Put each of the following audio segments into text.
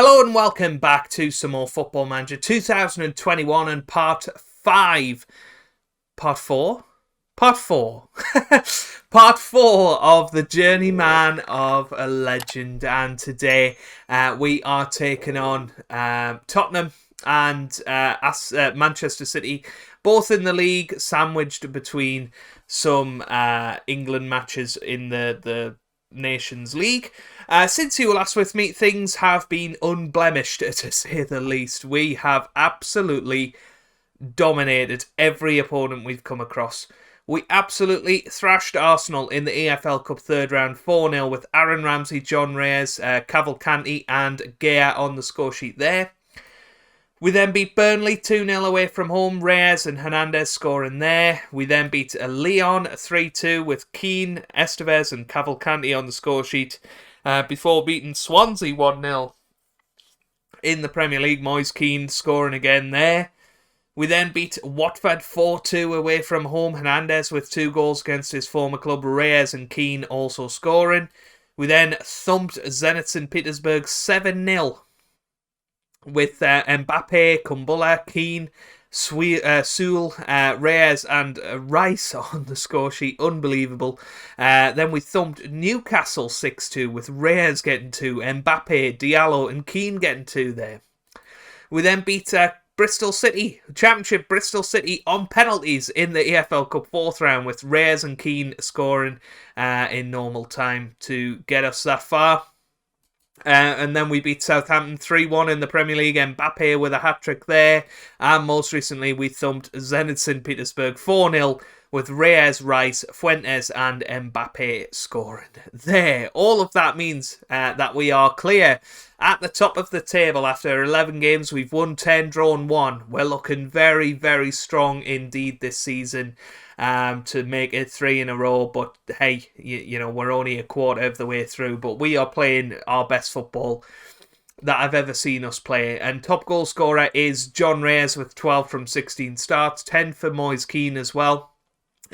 Hello and welcome back to some more Football Manager 2021 and part 5. Part 4? Part 4. Part 4 of the Journeyman of a Legend. And today we are taking on Tottenham and Manchester City, both in the league, sandwiched between some England matches in the Nations League. Since you were last with me, things have been unblemished, to say the least. We have absolutely dominated every opponent we've come across. We absolutely thrashed Arsenal in the EFL Cup third round 4-0 with Aaron Ramsey, John Reyes, Cavalcanti and Gea on the score sheet there. We then beat Burnley 2-0 away from home, Reyes and Hernandez scoring there. We then beat Lyon 3-2 with Keane, Estevez and Cavalcanti on the score sheet before beating Swansea 1-0 in the Premier League. Moise Keane scoring again there. We then beat Watford 4-2 away from home, Hernandez with 2 goals against his former club, Reyes and Keane also scoring. We then thumped Zenit St. Petersburg 7-0. With Mbappe, Kumbula, Keane, Sewell, Reyes and Rice on the score sheet. Unbelievable. Then we thumped Newcastle 6-2 with Reyes getting 2, Mbappe, Diallo and Keane getting 2 there. We then beat Bristol City, Championship Bristol City on penalties in the EFL Cup 4th round with Reyes and Keane scoring in normal time to get us that far. And then we beat Southampton 3-1 in the Premier League, Mbappe with a hat-trick there. And most recently we thumped Zenit St. Petersburg 4-0 with Reyes, Rice, Fuentes and Mbappe scoring there. All of that means that we are clear at the top of the table after 11 games. We've won 10, drawn 1. We're looking very, very strong indeed this season to make it 3 in a row. But hey, you know, we're only a quarter of the way through. But we are playing our best football that I've ever seen us play. And top goal scorer is John Reyes with 12 from 16 starts. 10 for Moise Keane as well.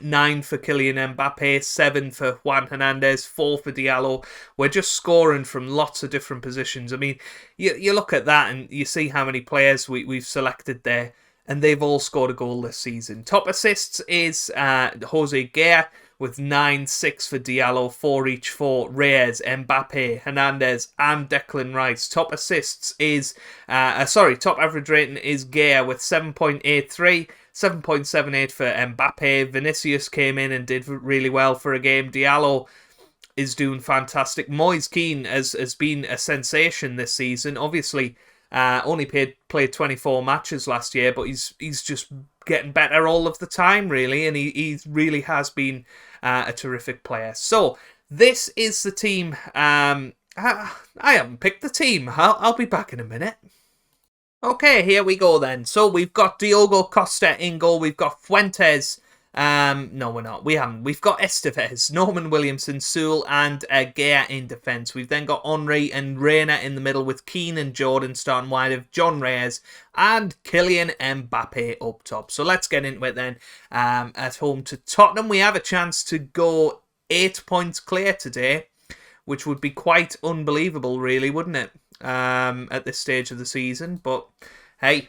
9 for Kylian Mbappe, 7 for Juan Hernandez, 4 for Diallo. We're just scoring from lots of different positions. I mean, you look at that and you see how many players we've selected there, and they've all scored a goal this season. Top assists is Jose Gea with 9, 6 for Diallo, 4 each for Reyes, Mbappe, Hernandez and Declan Rice. Top assists is, top average rating is Gea with 7.83. 7.78 for Mbappe. Vinicius came in and did really well for a game. Diallo is doing fantastic. Moise Keane has been a sensation this season. Obviously, only played 24 matches last year, but he's just getting better all of the time, really, and he really has been a terrific player. So, this is the team. I haven't picked the team. I'll be back in a minute. Okay, here we go then. So we've got Diogo Costa in goal. We've got Fuentes. No, we're not. We haven't. We've got Estevez, Norman Williamson, Sewell and Gea in defence. We've then got Henry and Reina in the middle with Keane and Jordan starting wide of John Reyes and Kylian Mbappe up top. So let's get into it then. At home to Tottenham, we have a chance to go 8 points clear today, which would be quite unbelievable, really, wouldn't it? At this stage of the season. But hey,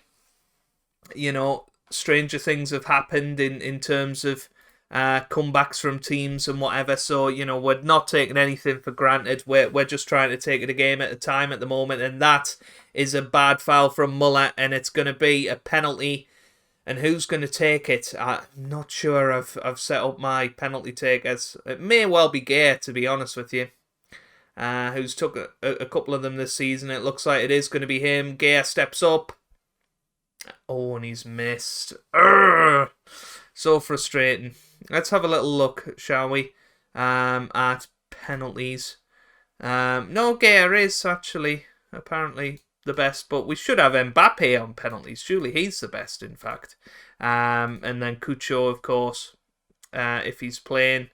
you know, stranger things have happened in terms of comebacks from teams and whatever. So, you know, we're not taking anything for granted. We're just trying to take it a game at a time at the moment. And that is a bad foul from Muller, and it's going to be a penalty. And who's going to take it? I'm not sure. I've set up my penalty takers. It may well be Gea, to be honest with you. Who's took a couple of them this season. It looks like it is going to be him. Gea steps up. Oh, and he's missed. Urgh! So frustrating. Let's have a little look, shall we, at penalties. No, Gea is actually apparently the best, but we should have Mbappe on penalties. Surely he's the best, in fact. And then Cucho, of course, if he's playing.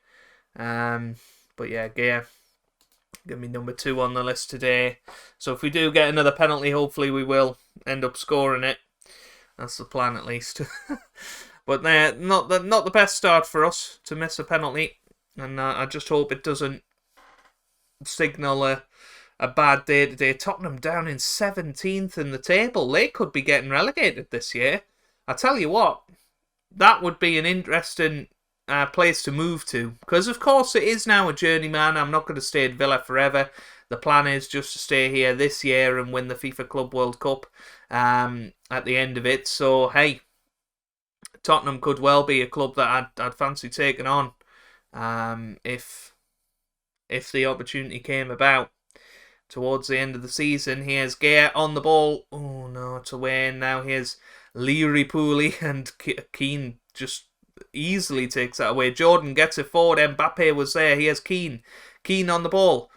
But yeah, Gea. Going to be number 2 on the list today. So if we do get another penalty, hopefully we will end up scoring it. That's the plan, at least. But not the best start for us to miss a penalty. And I just hope it doesn't signal a bad day today. Tottenham down in 17th in the table. They could be getting relegated this year. I tell you what, that would be an interesting place to move to. Because, of course, it is now a journeyman. I'm not going to stay at Villa forever. The plan is just to stay here this year and win the FIFA Club World Cup at the end of it. So, hey, Tottenham could well be a club that I'd fancy taking on if the opportunity came about. Towards the end of the season, here's Gea on the ball. Oh no, it's away now. Here's Leary Pooley, and Keane just easily takes that away. Jordan gets it forward. Mbappe was there. Here's Keane. Keane on the ball.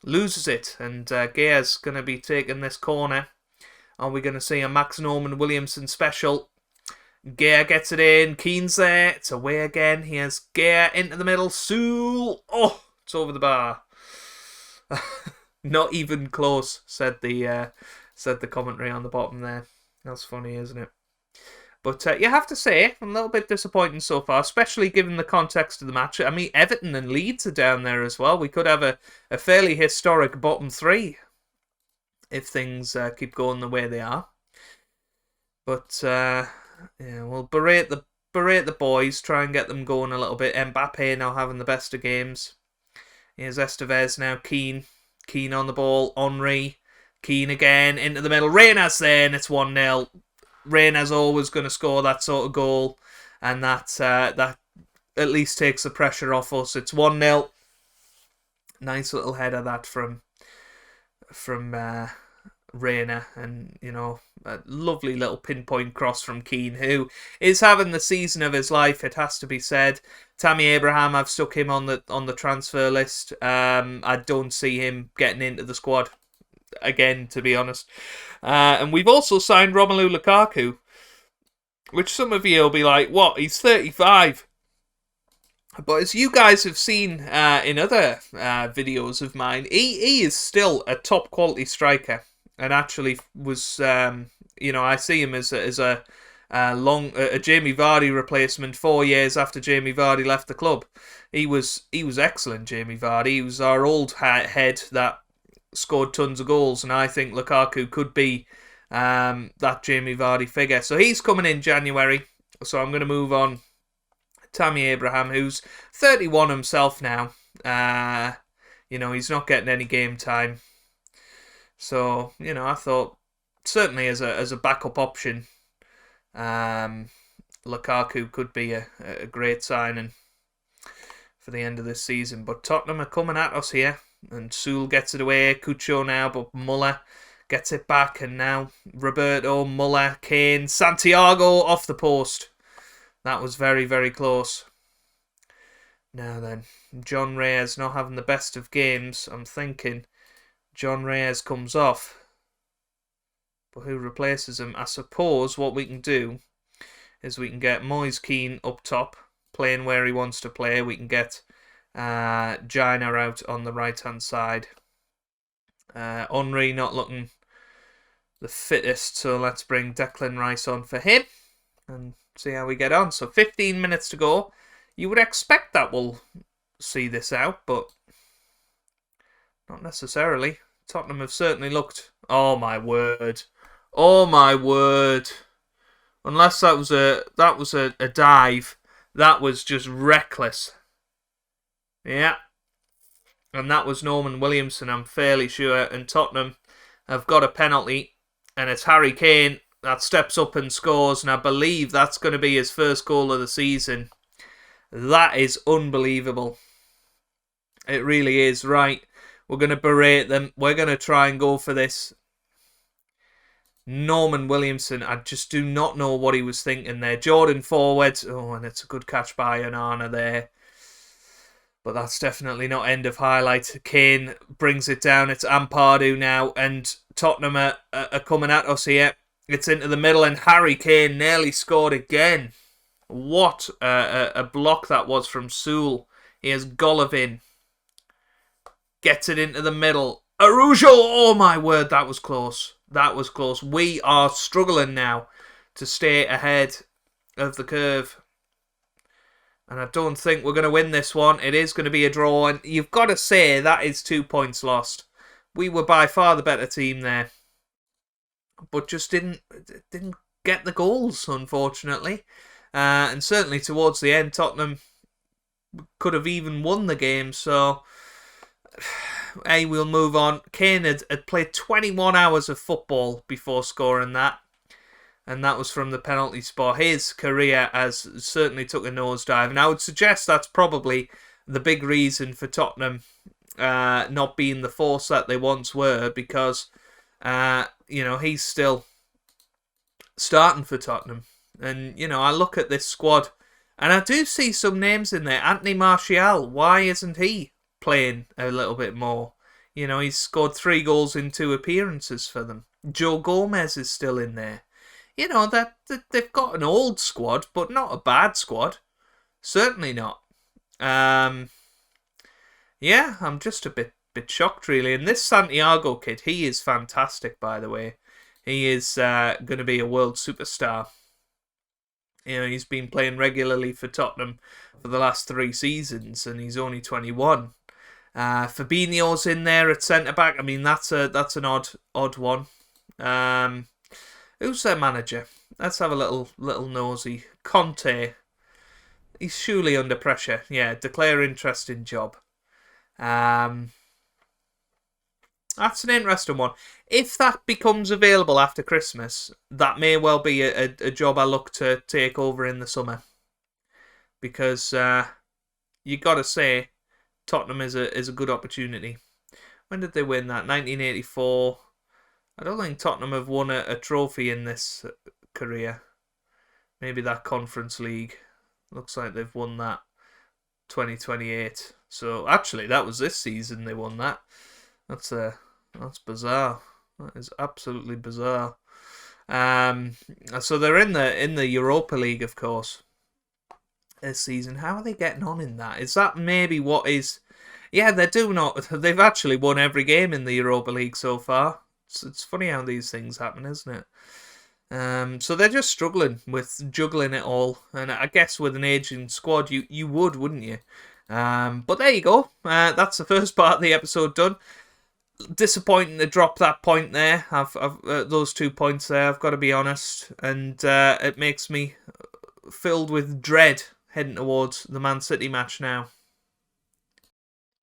Loses it, and Gea's going to be taking this corner. Are we going to see a Max Norman Williamson special? Gea gets it in. Keane's there. It's away again. Here's Gea into the middle. Sewell. Oh, it's over the bar. Not even close, said the commentary on the bottom there. That's funny, isn't it? But you have to say, I'm a little bit disappointed so far, especially given the context of the match. I mean, Everton and Leeds are down there as well. We could have a fairly historic bottom three if things keep going the way they are. But yeah, we'll berate the boys, try and get them going a little bit. Mbappe now having the best of games. Here's Estevez now. Keane on the ball. Henry. Keane again into the middle. Reyna's there, and it's 1-0. Reyna's always going to score that sort of goal, and that at least takes the pressure off us. It's 1-0. Nice little header that from Reyna, and a lovely little pinpoint cross from Keane, who is having the season of his life, it has to be said. Tammy Abraham, I've stuck him on the transfer list. I don't see him getting into the squad again, to be honest. And we've also signed Romelu Lukaku, which some of you will be like, what, he's 35. But as you guys have seen in other videos of mine, he is still a top quality striker. And actually was, I see him as a Jamie Vardy replacement 4 years after Jamie Vardy left the club. He was excellent, Jamie Vardy. He was our old head that scored tons of goals, and I think Lukaku could be that Jamie Vardy figure. So he's coming in January. So I'm going to move on. Tammy Abraham, who's 31 himself now. He's not getting any game time. So, I thought, certainly as a backup option, Lukaku could be a great signing for the end of this season. But Tottenham are coming at us here, and Sewell gets it away, Cucho now, but Muller gets it back, and now Roberto, Muller, Kane, Santiago off the post. That was very, very close. Now then, John Reyes not having the best of games. I'm thinking John Reyes comes off. But who replaces him? I suppose what we can do is we can get Moise Keane up top, playing where he wants to play. We can get Gina out on the right-hand side. Henry not looking the fittest, so let's bring Declan Rice on for him and see how we get on. So 15 minutes to go. You would expect that we'll see this out, but not necessarily. Tottenham have certainly looked... Oh my word. Oh my word. Unless that was a dive. That was just reckless. Yeah. And that was Norman Williamson, I'm fairly sure. And Tottenham have got a penalty. And it's Harry Kane that steps up and scores. And I believe that's going to be his first goal of the season. That is unbelievable. It really is. Right. We're going to berate them. We're going to try and go for this. Norman Williamson, I just do not know what he was thinking there. Jordan forward. Oh, and it's a good catch by Onana there. But that's definitely not end of highlight. Kane brings it down. It's Ampadu now. And Tottenham are coming at us here. It's into the middle. And Harry Kane nearly scored again. What a block that was from Sewell. Here's Golovin. Gets it into the middle. Arujo! Oh my word, that was close. That was close. We are struggling now to stay ahead of the curve. And I don't think we're going to win this one. It is going to be a draw. And you've got to say that is 2 points lost. we were by far the better team there, but just didn't get the goals, unfortunately. And certainly towards the end, Tottenham could have even won the game. So, hey, we'll move on. Kane had played 21 hours of football before scoring that. And that was from the penalty spot. His career has certainly took a nosedive. And I would suggest that's probably the big reason for Tottenham not being the force that they once were. Because, he's still starting for Tottenham. And, I look at this squad and I do see some names in there. Anthony Martial, why isn't he playing a little bit more? He's scored 3 goals in 2 appearances for them. Joe Gomez is still in there. That they've got an old squad, but not a bad squad. Certainly not. I'm just a bit shocked, really. And this Santiago kid, he is fantastic, by the way. He is going to be a world superstar. He's been playing regularly for Tottenham for the last 3 seasons, and he's only 21. Fabinho's in there at centre-back. I mean, that's an odd one. Who's their manager? Let's have a little nosy. Conte. He's surely under pressure. Yeah, declare interest in job. That's an interesting one. If that becomes available after Christmas, that may well be a job I look to take over in the summer. Because you got to say, Tottenham is a good opportunity. When did they win that? 1984. I don't think Tottenham have won a trophy in this career. Maybe that Conference League. Looks like they've won that 2028. So actually, that was this season they won that. That's bizarre. That is absolutely bizarre. So they're in the Europa League, of course, this season. How are they getting on in that? Is that maybe what is? Yeah, they do not. They've actually won every game in the Europa League so far. It's funny how these things happen, isn't it? So they're just struggling with juggling it all, and I guess with an aging squad, you would, wouldn't you? But there you go. That's the first part of the episode done. Disappointing to drop that point there. I've those 2 points there. I've got to be honest, and it makes me filled with dread heading towards the Man City match now.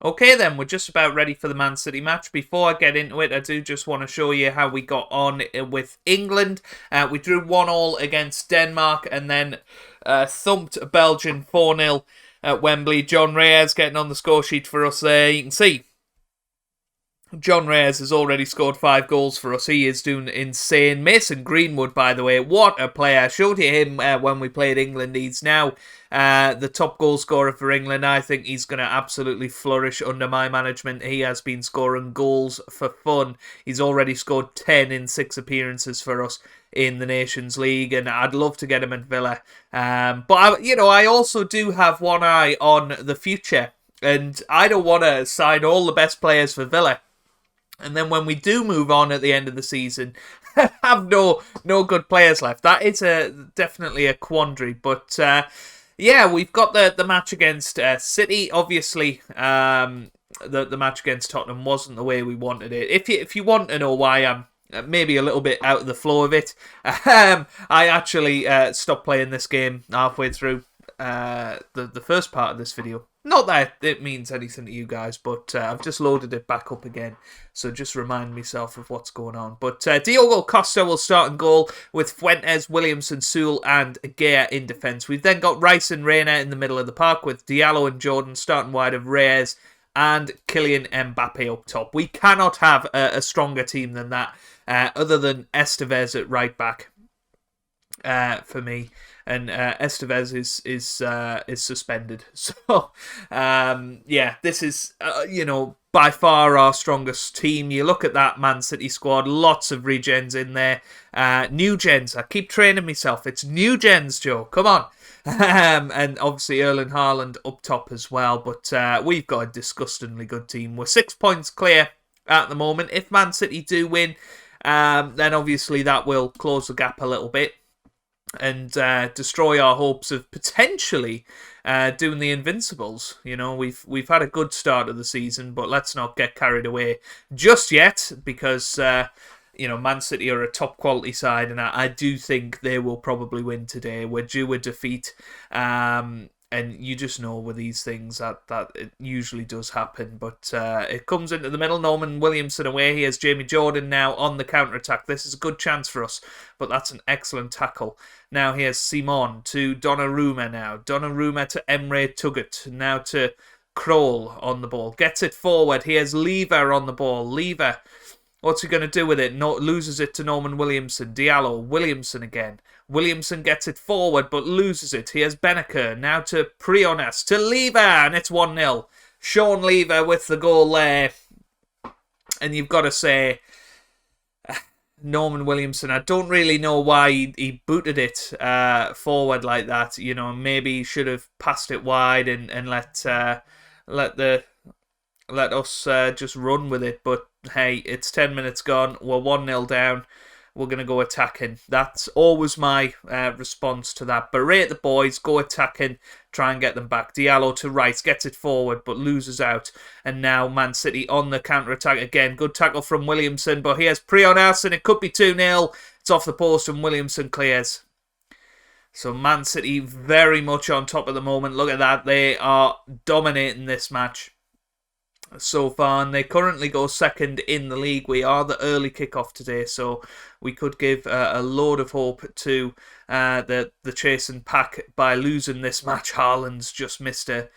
Okay then, we're just about ready for the Man City match. Before I get into it, I do just want to show you how we got on with England. We drew 1-1 against Denmark and then thumped Belgium 4-0 at Wembley. John Reyes getting on the score sheet for us there. You can see John Reyes has already scored 5 goals for us. He is doing insane. Mason Greenwood, by the way, what a player. I showed you him when we played England. He's now the top goal scorer for England. I think he's going to absolutely flourish under my management. He has been scoring goals for fun. He's already scored 10 in 6 appearances for us in the Nations League, and I'd love to get him at Villa. But I also do have one eye on the future, and I don't want to sign all the best players for Villa. And then when we do move on at the end of the season, have no good players left. That is definitely a quandary. But we've got the match against City. Obviously, the match against Tottenham wasn't the way we wanted it. If you want to know why I'm maybe a little bit out of the flow of it, I actually stopped playing this game halfway through the first part of this video. Not that it means anything to you guys, but I've just loaded it back up again. So just remind myself of what's going on. But Diogo Costa will start in goal with Fuentes, Williamson, Sewell and Gea in defence. We've then got Rice and Reina in the middle of the park with Diallo and Jordan starting wide of Reyes and Kylian Mbappe up top. We cannot have a stronger team than that, other than Estevez at right back for me. And Estevez is suspended. So, this is, by far our strongest team. You look at that Man City squad, lots of regens in there. New gens, I keep training myself. It's new gens, Joe. Come on. And obviously Erling Haaland up top as well. But we've got a disgustingly good team. We're 6 points clear at the moment. If Man City do win, then obviously that will close the gap a little bit. and destroy our hopes of potentially doing the Invincibles. You know, we've had a good start of the season, but let's not get carried away just yet, because you know, Man City are a top quality side, and I do think they will probably win today. We're due a defeat, and you just know with these things that it usually does happen. But it comes into the middle. Norman Williamson away. He has Jamie Jordan now on the counter-attack. This is a good chance for us, but that's an excellent tackle. Now he has Simon to Donnarumma now. Donnarumma to Emre Tugut. Now to Kroll on the ball. Gets it forward. He has Lever on the ball. Lever. What's he going to do with it? No, loses it to Norman Williamson. Diallo. Williamson again. Williamson gets it forward but loses it. He has Benaker. Now to Prionas. To Lever. And it's 1-0. Sean Lever with the goal there. And you've got to say, Norman Williamson, I don't really know why he booted it forward like that. You know, maybe he should have passed it wide and let us just run with it. But hey, it's 10 minutes gone. We're 1-0 down. We're going to go attacking. That's always my response to that. Berate the boys, go attacking, try and get them back. Diallo to Rice, gets it forward, but loses out. And now Man City on the counter-attack again. Good tackle from Williamson, but he has Prionas, and it could be 2-0. It's off the post, and Williamson clears. So Man City very much on top at the moment. Look at that. They are dominating this match so far, and they currently go second in the league. We are the early kickoff today, so we could give a load of hope to the chasing pack by losing this match. Haaland's just missed a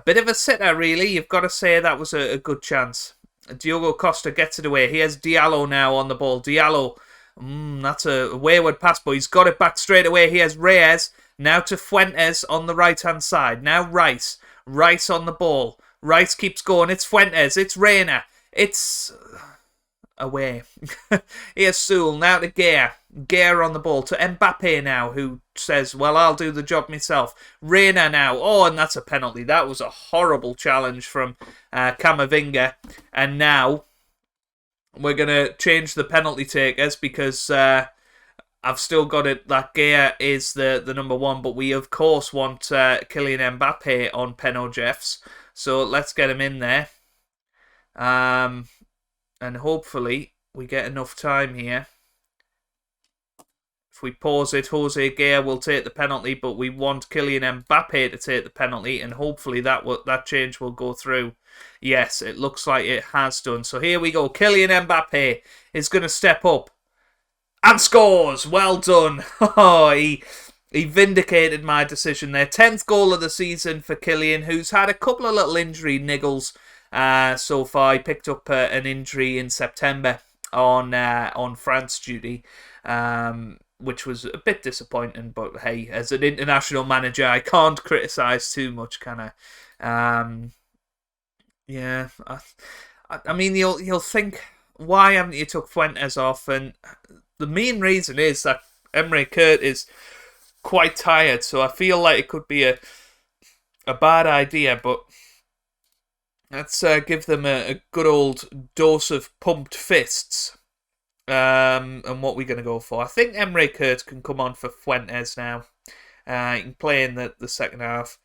bit of a sitter, really. You've got to say that was a good chance. Diogo Costa gets it away. He has Diallo now on the ball. Diallo, that's a wayward pass, but he's got it back straight away. He has Reyes, now to Fuentes on the right-hand side. Now Rice on the ball. Rice keeps going. It's Fuentes. It's Reina. It's away. Here's Sewell. Now to Gea. Gea on the ball. To Mbappe now, who says, well, I'll do the job myself. Reina now. Oh, and that's a penalty. That was a horrible challenge from Camavinga. And now we're going to change the penalty takers, because I've still got it that Gea is the number one, but we of course want Kylian Mbappe on Penno Jeffs. So let's get him in there. And hopefully we get enough time here. If we pause it, Jose Gea will take the penalty, but we want Kylian Mbappe to take the penalty, and hopefully that change will go through. Yes, it looks like it has done. So here we go. Kylian Mbappe is going to step up and scores. Well done. Oh, he vindicated my decision there. 10th goal of the season for Kylian, who's had a couple of little injury niggles so far. He picked up an injury in September on France duty, which was a bit disappointing. But hey, as an international manager, I can't criticise too much, can I? Yeah, I mean, you'll think, why haven't you took Fuentes off? And the main reason is that Emre Kurt is quite tired, so I feel like it could be a bad idea, but let's give them a good old dose of pumped fists. And what we're going to go for, I think Emre Kurt can come on for Fuentes now. He can play in the second half.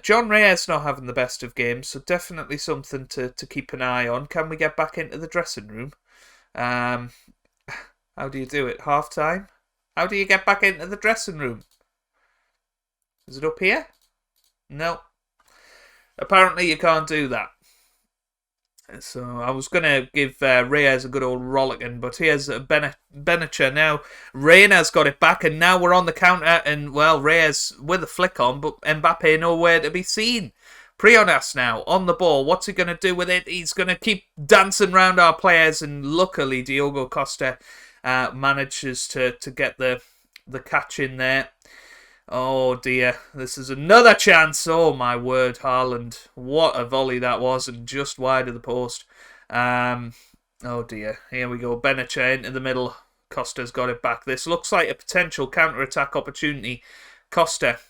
John Reyes not having the best of games, so definitely something to keep an eye on. Can we get back into the dressing room? How do you do it? Half time? How do you get back into the dressing room? Is it up here? No. Apparently you can't do that. So I was going to give Reyes a good old rollicking, but here's Benacer now. Reina's got it back, and now we're on the counter, and, well, Reyes with a flick on, but Mbappe nowhere to be seen. Prionas now on the ball. What's he going to do with it? He's going to keep dancing around our players, and luckily Diogo Costa manages to get the catch in there. Oh dear, this is another chance. Oh my word, Haaland. What a volley that was, and just wide of the post. Oh dear, here we go. Benacer into the middle. Costa's got it back. This looks like a potential counter-attack opportunity. Costa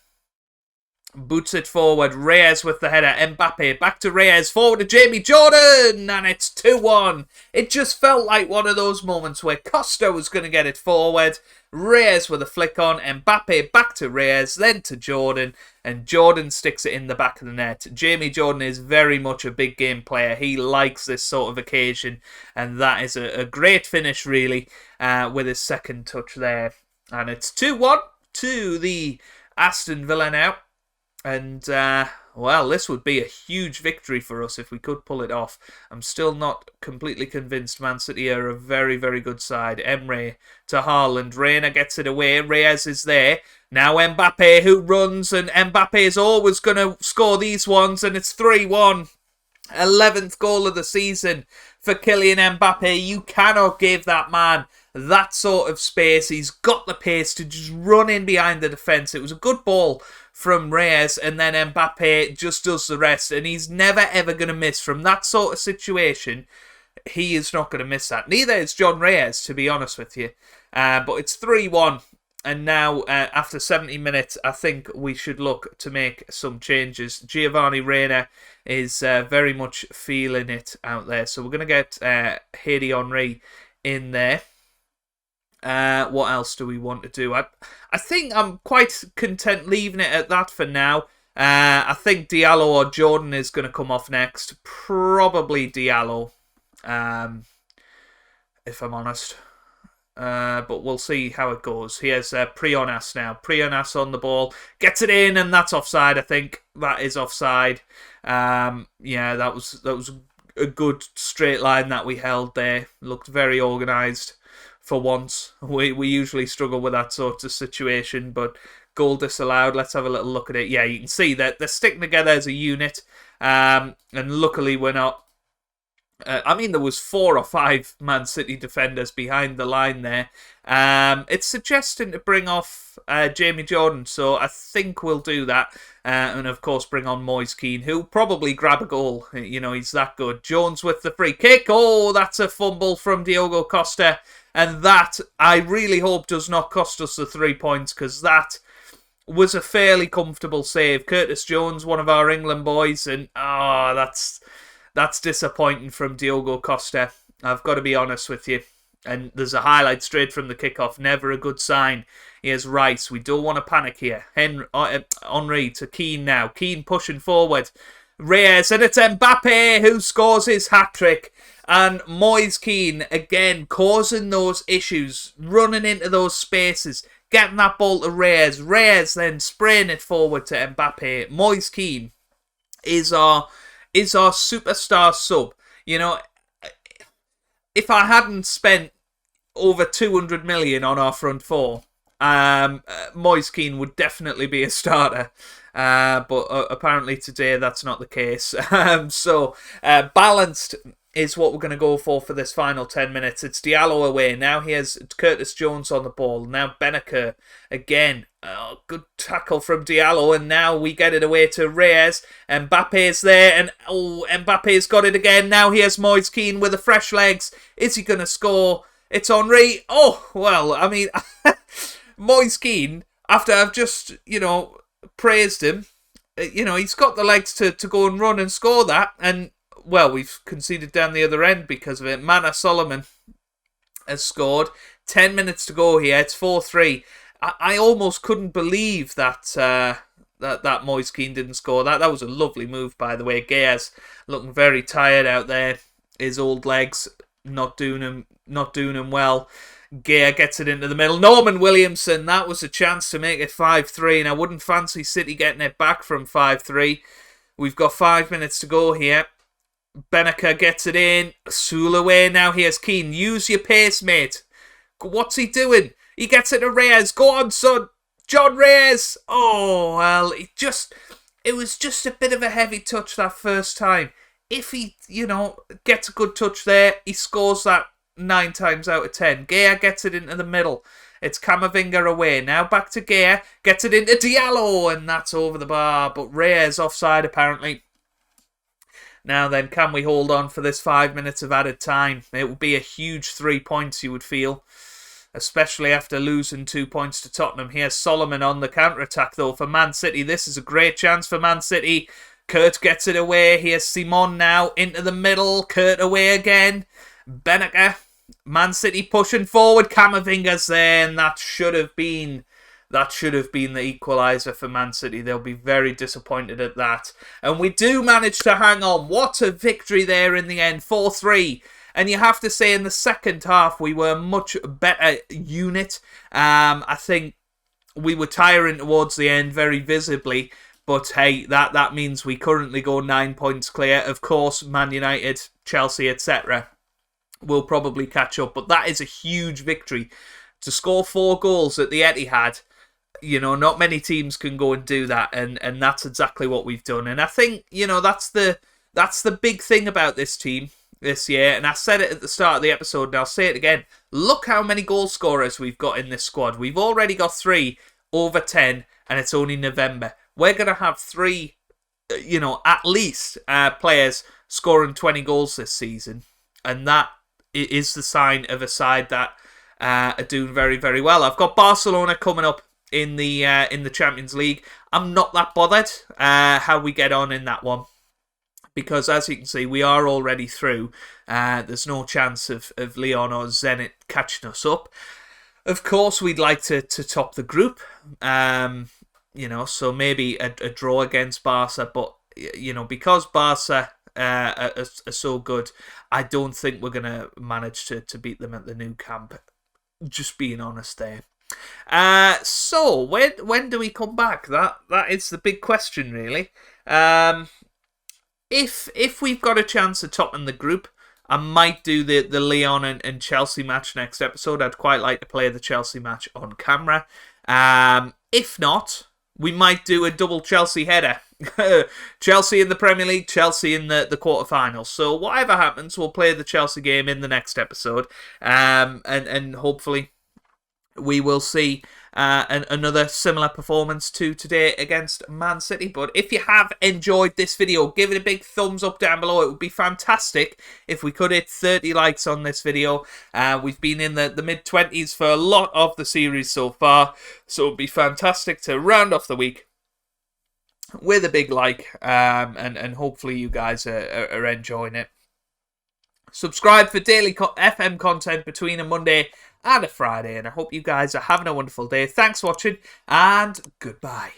Boots it forward. Reyes with the header. Mbappe back to Reyes. Forward to Jamie Jordan. And it's 2-1. It just felt like one of those moments where Costa was going to get it forward. Reyes with a flick on. Mbappe back to Reyes. Then to Jordan. And Jordan sticks it in the back of the net. Jamie Jordan is very much a big game player. He likes this sort of occasion. And that is a great finish, really, with his second touch there. And it's 2-1 to the Aston Villa now. And, well, this would be a huge victory for us if we could pull it off. I'm still not completely convinced Man City are a very, very good side. Emre to Haaland. Reina gets it away. Reyes is there. Now Mbappe who runs, and Mbappe is always going to score these ones, and it's 3-1. 11th goal of the season for Kylian Mbappe. You cannot give that man that sort of space. He's got the pace to just run in behind the defence. It was a good ball from Reyes, and then Mbappe just does the rest, and he's never ever going to miss from that sort of situation. He is not going to miss that. Neither is John Reyes, to be honest with you. But it's 3-1, and now after 70 minutes, I think we should look to make some changes. Giovanni Reina is very much feeling it out there, so we're going to get Thierry Henry in there. What else do we want to do? I think I'm quite content leaving it at that for now. I think Diallo or Jordan is going to come off next. Probably Diallo, if I'm honest. But we'll see how it goes. Here's Prionas now. Prionas on the ball. Gets it in, and that's offside, I think. That is offside. Yeah, that was a good straight line that we held there. Looked very organised. For once, we usually struggle with that sort of situation, but goal disallowed. Let's have a little look at it. Yeah, you can see that they're sticking together as a unit, and luckily we're not. I mean, there was 4 or 5 Man City defenders behind the line there. It's suggesting to bring off Jamie Jordan, so I think we'll do that. And of course, bring on Moise Kean, who'll probably grab a goal. You know, he's that good. Jones with the free kick. Oh, that's a fumble from Diogo Costa. And that, I really hope, does not cost us the 3 points, because that was a fairly comfortable save. Curtis Jones, one of our England boys, and that's disappointing from Diogo Costa. I've got to be honest with you. And there's a highlight straight from the kickoff. Never a good sign. Here's Rice. We don't want to panic here. Henry to Keane now. Keane pushing forward. Reyes, and it's Mbappe who scores his hat-trick. And Moise Kean, again, causing those issues, running into those spaces, getting that ball to Reyes. Reyes then spraying it forward to Mbappe. Moise Kean is our superstar sub. You know, if I hadn't spent over 200 million on our front four, Moise Kean would definitely be a starter. But apparently today that's not the case. So balanced is what we're going to go for this final 10 minutes. It's Diallo away. Now here's Curtis Jones on the ball. Now Benacer again. Oh, good tackle from Diallo. And now we get it away to Reyes. Mbappe's there. And Mbappe's got it again. Now here's Moise Kean with the fresh legs. Is he going to score? It's Henry. Oh, well, I mean, Moise Kean, after I've just, praised him, he's got the legs to go and run and score that. And well, we've conceded down the other end because of it. Mana Solomon has scored. 10 minutes to go here. It's 4-3. I almost couldn't believe that that Moise Kean didn't score. That was a lovely move, by the way. Gea's looking very tired out there. His old legs not doing him well. Gea gets it into the middle. Norman Williamson, that was a chance to make it 5-3, and I wouldn't fancy City getting it back from 5-3. We've got 5 minutes to go here. Benacer gets it in. Soul away. Now here's Keane. Use your pace, mate. What's he doing? He gets it to Reyes. Go on, son. John Reyes. Oh, well, it was just a bit of a heavy touch that first time. If he, gets a good touch there, he scores that 9 times out of 10. Gea gets it into the middle. It's Camavinga away. Now back to Gea. Gets it into Diallo, and that's over the bar. But Reyes offside, apparently. Now then, can we hold on for this 5 minutes of added time? It would be a huge 3 points, you would feel. especially after losing 2 points to Tottenham. Here's Solomon on the counter-attack, though, for Man City. This is a great chance for Man City. Kurt gets it away. Here's Simon now into the middle. Kurt away again. Benaker. Man City pushing forward. Camavinga's there, and that should have been the equaliser for Man City. They'll be very disappointed at that. And we do manage to hang on. What a victory there in the end. 4-3. And you have to say in the second half we were a much better unit. I think we were tiring towards the end very visibly. But hey, that means we currently go 9 points clear. Of course, Man United, Chelsea, etc. will probably catch up. But that is a huge victory. To score 4 goals at the Etihad, you know, not many teams can go and do that. And that's exactly what we've done. And I think, you know, that's the big thing about this team this year, and I said it at the start of the episode, and I'll say it again. Look how many goal scorers we've got in this squad. We've already got 3 over 10, and it's only November. We're going to have 3, you know, at least players scoring 20 goals this season, and that is the sign of a side that are doing very, very well. I've got Barcelona coming up in the Champions League. I'm not that bothered how we get on in that one, because as you can see, we are already through. There's no chance of Lyon or Zenit catching us up. Of course, we'd like to top the group, you know, so maybe a draw against Barca. But, you know, because Barca are so good, I don't think we're going to manage to beat them at the Nou Camp. Just being honest there. So, when do we come back? That is the big question, really. If we've got a chance of topping the group, I might do the Lyon and Chelsea match next episode. I'd quite like to play the Chelsea match on camera. If not, we might do a double Chelsea header. Chelsea in the Premier League, Chelsea in the quarterfinals. So whatever happens, we'll play the Chelsea game in the next episode. And hopefully we will see another similar performance to today against Man City. But if you have enjoyed this video, give it a big thumbs up down below. It would be fantastic if we could hit 30 likes on this video. We've been in the mid-20s for a lot of the series so far, so it would be fantastic to round off the week with a big like, and hopefully you guys are enjoying it. Subscribe for daily FM content between a Monday and a Friday, and I hope you guys are having a wonderful day. Thanks for watching, and goodbye.